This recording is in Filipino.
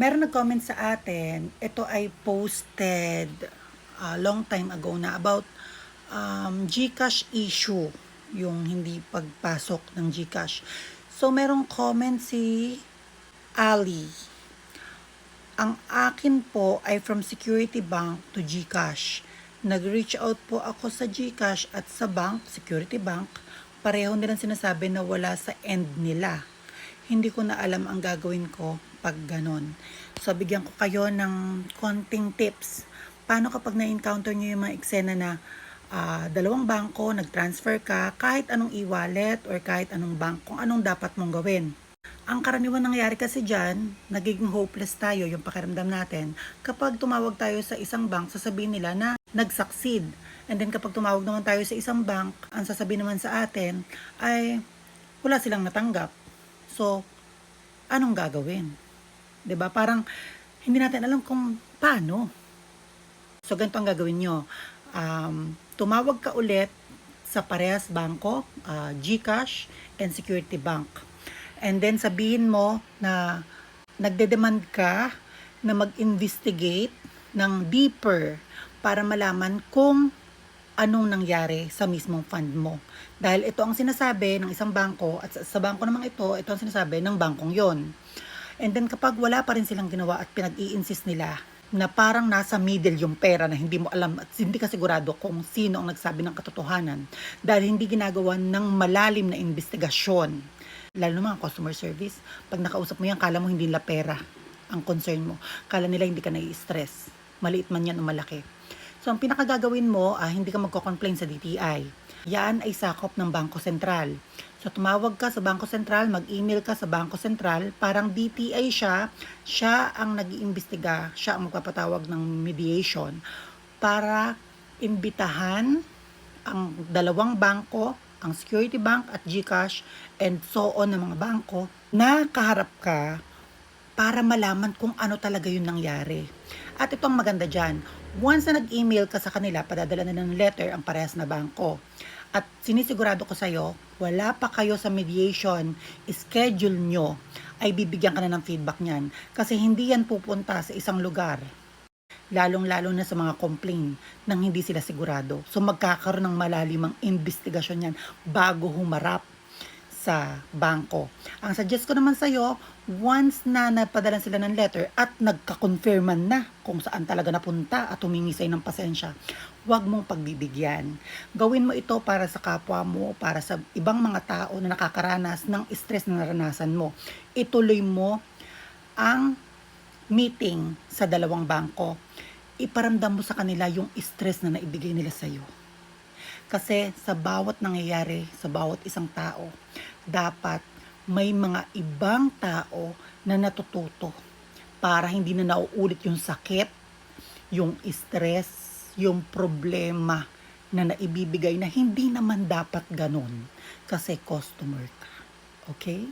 Meron nag-comment sa atin, ito ay posted long time ago na about GCash issue, yung hindi pagpasok ng GCash. So, merong comment si Ali. Ang akin po ay from Security Bank to GCash. Nag-reach out po ako sa GCash at sa bank, Security Bank. Pareho nilang sinasabi na wala sa end nila. Hindi ko na alam ang gagawin ko pag ganon. So, bigyan ko kayo ng konting tips. Paano kapag na-encounter nyo yung mga eksena na dalawang bangko, nag-transfer ka, kahit anong e-wallet or kahit anong bank, kung anong dapat mong gawin. Ang karaniwan nangyayari kasi dyan, nagiging hopeless tayo, yung pakiramdam natin. Kapag tumawag tayo sa isang bank, sasabihin nila na nag-succeed. And then kapag tumawag naman tayo sa isang bank, ang sasabihin naman sa atin ay wala silang natanggap. So, anong gagawin? 'Di ba? Parang hindi natin alam kung paano. So, ganito ang gagawin nyo. Tumawag ka ulit sa parehas bangko, GCash and Security Bank. And then sabihin mo na nagde-demand ka na mag-investigate ng deeper para malaman kung anong nangyari sa mismong fund mo. Dahil ito ang sinasabi ng isang bangko at sa bangko namang ito ang sinasabi ng bangkong yon. And then kapag wala pa rin silang ginawa at pinag-i-insist nila na parang nasa middle yung pera na hindi mo alam at hindi ka sigurado kung sino ang nagsabi ng katotohanan dahil hindi ginagawa ng malalim na investigasyon. Lalo na mga customer service, pag nakausap mo yan, kala mo hindi nila pera ang concern mo. Kala nila hindi ka nai-stress. Maliit man yan o malaki. So, ang pinakagagawin mo, hindi ka magko-complain sa DTI. Yan ay sakop ng Bangko Sentral. So, tumawag ka sa Bangko Sentral, mag-email ka sa Bangko Sentral, parang DTI siya ang nag-iimbestiga, siya ang magpapatawag ng mediation para imbitahan ang dalawang bangko, ang Security Bank at GCash and so on ng mga bangko na kaharap ka para malaman kung ano talaga yung nangyari. At ito ang maganda dyan. Once na nag-email ka sa kanila, padadala na ng letter ang parehas na bangko. At sinisigurado ko sa'yo, wala pa kayo sa mediation, schedule nyo, ay bibigyan ka na ng feedback niyan. Kasi hindi yan pupunta sa isang lugar. Lalong-lalo na sa mga complaint nang hindi sila sigurado. So magkakaroon ng malalimang investigasyon yan bago humarap sa bangko. Ang suggest ko naman sa'yo, once na napadala sila ng letter at nagka-confirman na kung saan talaga napunta at humingi sa'yo ng pasensya, huwag mong pagbibigyan. Gawin mo ito para sa kapwa mo, para sa ibang mga tao na nakakaranas ng stress na naranasan mo. Ituloy mo ang meeting sa dalawang bangko. Iparamdam mo sa kanila yung stress na naibigay nila sa'yo. Kasi sa bawat nangyayari, sa bawat isang tao, dapat may mga ibang tao na natututo para hindi na nauulit yung sakit, yung stress, yung problema na naibibigay na hindi naman dapat ganun kasi customer ka. Okay?